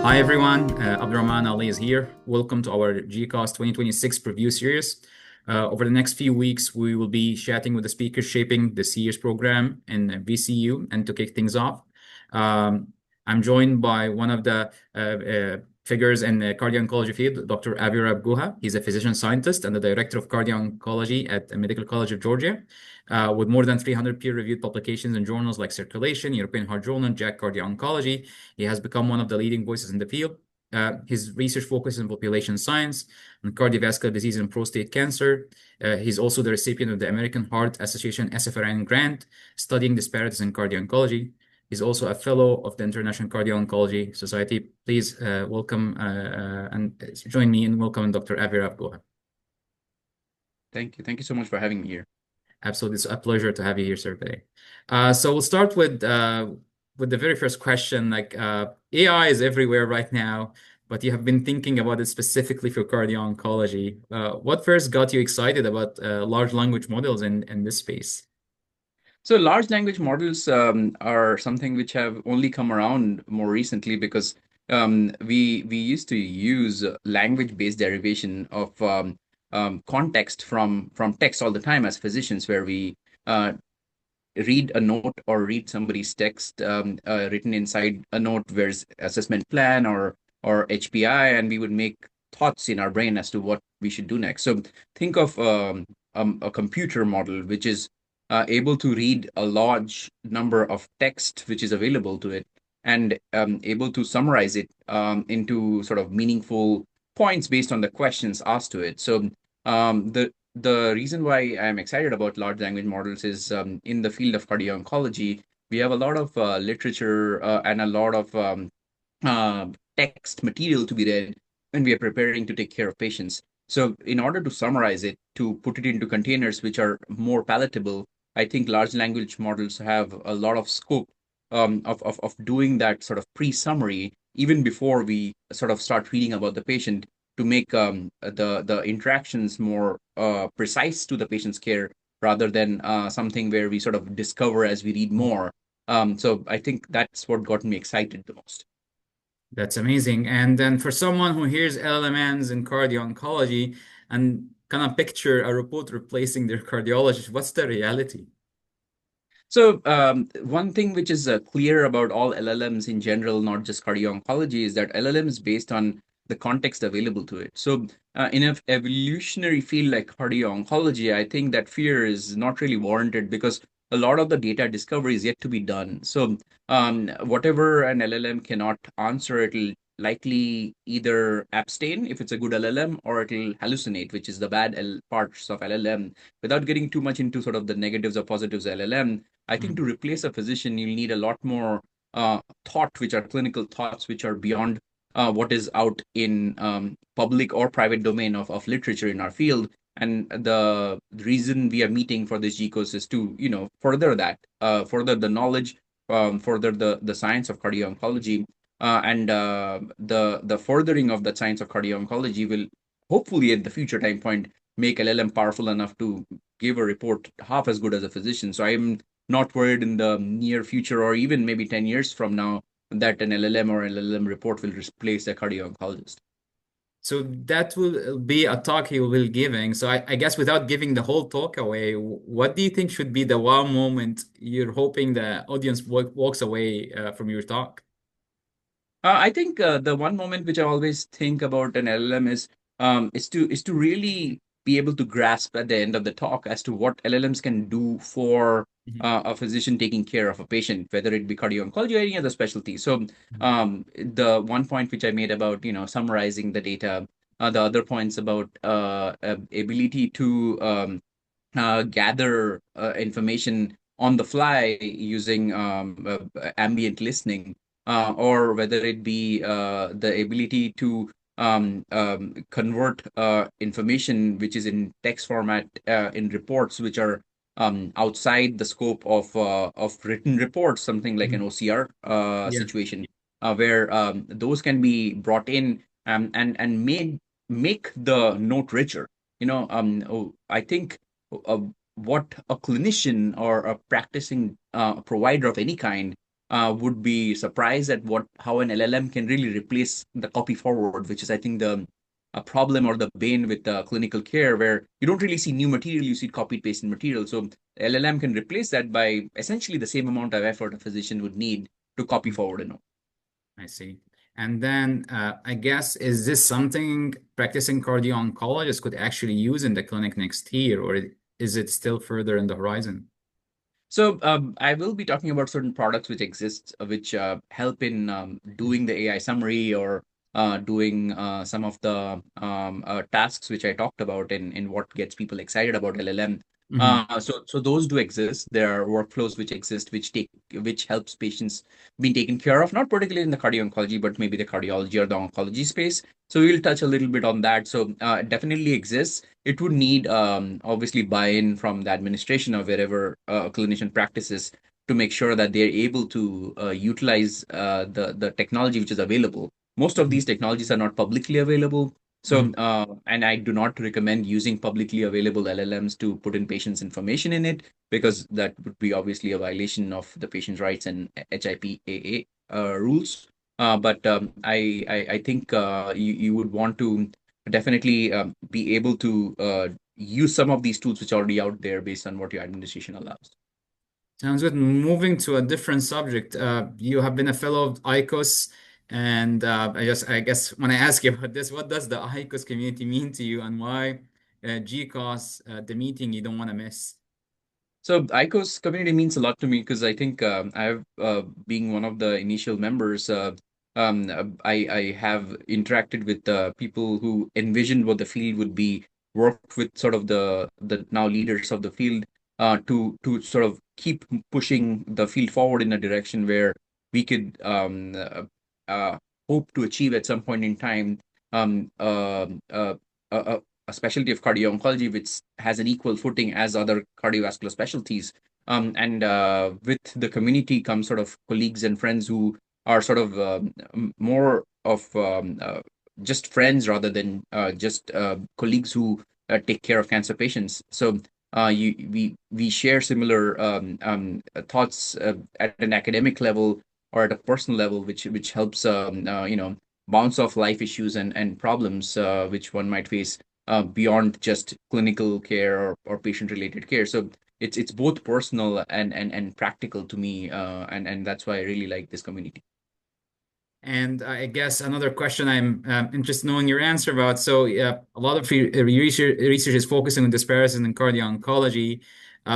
Hi everyone, Abdelrahmen Ali is here. Welcome to our GCOS 2026 preview series. Over the next few weeks, we will be chatting with the speakers shaping this year's program in VCU. And to kick things off, I'm joined by one of the figures in the cardio-oncology field, Dr. Avirup Guha. He's a physician scientist and the director of cardio-oncology at the Medical College of Georgia, with more than 300 peer-reviewed publications in journals like Circulation, European Heart Journal, JACC Cardio-Oncology. He has become one of the leading voices in the field. His research focuses on population science and cardiovascular disease and prostate cancer. He's also the recipient of the American Heart Association SFRN grant, studying disparities in cardio-oncology. He's also a fellow of the International Cardio-Oncology Society. Please welcome and join me in welcoming Dr. Avirup Guha. Thank you. Thank you so much for having me here. Absolutely, it's a pleasure to have you here, sir, today. So we'll start with the very first question. Like AI is everywhere right now, but you have been thinking about it specifically for cardio-oncology. What first got you excited about large language models in this space? So large language models are something which have only come around more recently because we used to use language-based derivation of context from text all the time as physicians, where we uh, read a note or read somebody's text written inside a note, where's assessment plan or HPI, and we would make thoughts in our brain as to what we should do next. So think of a computer model which is able to read a large number of text which is available to it and able to summarize it into sort of meaningful points based on the questions asked to it. So the reason why I'm excited about large language models is in the field of cardio-oncology, we have a lot of literature and a lot of uh, text material to be read when we are preparing to take care of patients. So, in order to summarize it, to put it into containers which are more palatable, I think large language models have a lot of scope of doing that sort of pre-summary even before we sort of start reading about the patient to make the interactions more precise to the patient's care rather than something where we sort of discover as we read more. So I think that's what got me excited the most. That's amazing. And then for someone who hears LLMs in cardio-oncology and kind of picture a robot replacing their cardiologist, what's the reality? So one thing which is clear about all LLMs in general, not just cardio-oncology, is that LLM is based on the context available to it. So in an evolutionary field like cardio-oncology, I think that fear is not really warranted because a lot of the data discovery is yet to be done. So whatever an LLM cannot answer, it'll likely either abstain if it's a good LLM, or it'll hallucinate, which is the bad parts of LLM. Without getting too much into sort of the negatives or positives of LLM, I think to replace a physician, you'll need a lot more thought, which are clinical thoughts, which are beyond what is out in public or private domain of literature in our field. And the reason we are meeting for this GCOS is to, further that, further the knowledge, further the science of cardio-oncology, and the furthering of that science of cardio-oncology will hopefully at the future time point make LLM powerful enough to give a report half as good as a physician. So I'm not worried in the near future or even maybe 10 years from now that an LLM or LLM report will replace a cardio-oncologist. So that will be a talk he will be giving. So I guess without giving the whole talk away, what do you think should be the wow moment you're hoping the audience walks away from your talk? I think the one moment which I always think about an LLM is to really be able to grasp at the end of the talk as to what LLMs can do for Mhm. a physician taking care of a patient, whether it be cardio-oncology or any other specialty. So the one point which I made about summarizing the data, the other points about ability to gather information on the fly using ambient listening, or whether it be the ability to convert information which is in text format in reports which are outside the scope of written reports, something like an Mhm. OCR Yeah. situation, where those can be brought in and make the note richer. I think uh, what a clinician or a practicing provider of any kind would be surprised at how an LLM can really replace the copy forward, which is, I think, the a problem or the bane with clinical care, where you don't really see new material, you see copied pasted material. So LLM can replace that by essentially the same amount of effort a physician would need to copy forward a note. I see. And then I guess, is this something practicing cardio-oncologists could actually use in the clinic next year, or is it still further in the horizon? So I will be talking about certain products which exist, which help in doing the AI summary or doing some of the tasks which I talked about in what gets people excited about LLM. Hmm. So those do exist. There are workflows which exist which helps patients being taken care of, not particularly in the cardio-oncology, but maybe the cardiology or the oncology space. So we'll touch a little bit on that. So it definitely exists. It would need obviously buy-in from the administration of wherever a clinician practices to make sure that they're able to utilize the technology which is available. Most of these technologies are not publicly available. So, Hmm. and I do not recommend using publicly available LLMs to put in patients' information in it, because that would be obviously a violation of the patient's rights and HIPAA rules. But I think you would want to definitely be able to use some of these tools which are already out there based on what your administration allows. Sounds good. Moving to a different subject, you have been a fellow of ICOS, and I guess when I ask you about this, what does the ICOS community mean to you, and why GCOS, the meeting you don't want to miss? So ICOS community means a lot to me because I think I've being one of the initial members, I have interacted with people who envisioned what the field would be, worked with sort of the now leaders of the field to sort of keep pushing the field forward in a direction where we could hope to achieve at some point in time um, uh, uh, a specialty of cardio-oncology which has an equal footing as other cardiovascular specialties. And with the community comes sort of colleagues and friends who are sort of more of just friends rather than just colleagues who take care of cancer patients. So we share similar thoughts at an academic level or at a personal level, which helps bounce off life issues and problems which one might face beyond just clinical care or patient related care. So it's both personal and practical to me, and that's why I really like this community. And I guess another question I'm interested in knowing your answer about. So, a lot of research is focusing on disparities in cardio-oncology.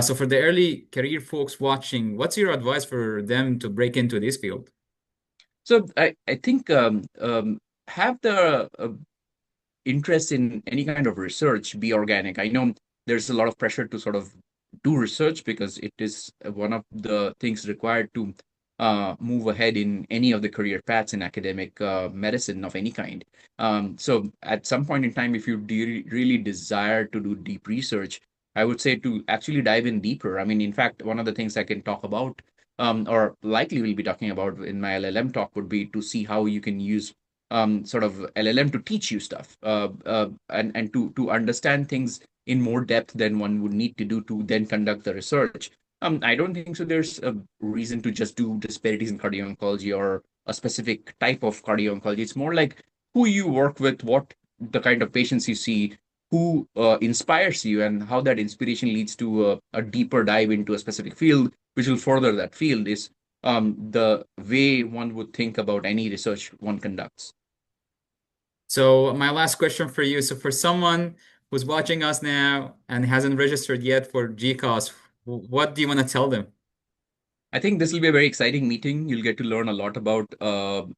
So, for the early career folks watching, what's your advice for them to break into this field? So I think have the interest in any kind of research be organic. I know there's a lot of pressure to sort of do research because it is one of the things required to move ahead in any of the career paths in academic medicine of any kind. So at some point in time, if you really desire to do deep research, I would say to actually dive in deeper. I mean, in fact, one of the things I can talk about, or likely we'll be talking about in my LLM talk, would be to see how you can use sort of LLM to teach you stuff and to understand things in more depth than one would need to do to then conduct the research. I don't think so. There's a reason to just do disparities in cardio-oncology or a specific type of cardio-oncology. It's more like who you work with, what the kind of patients you see, who inspires you, and how that inspiration leads to a deeper dive into a specific field, which will further that field is the way one would think about any research one conducts. So, my last question for you. So, for someone who's watching us now and hasn't registered yet for GCOS, what do you want to tell them? I think this will be a very exciting meeting. You'll get to learn a lot about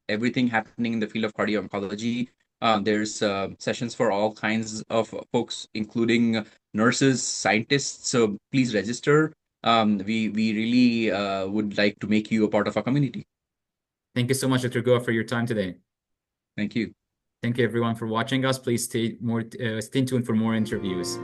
everything happening in the field of cardio-oncology. There's sessions for all kinds of folks, including nurses, scientists. So please register. We really would like to make you a part of our community. Thank you so much, Dr. Goa, for your time today. Thank you. Thank you, everyone, for watching us. Please stay tuned for more interviews.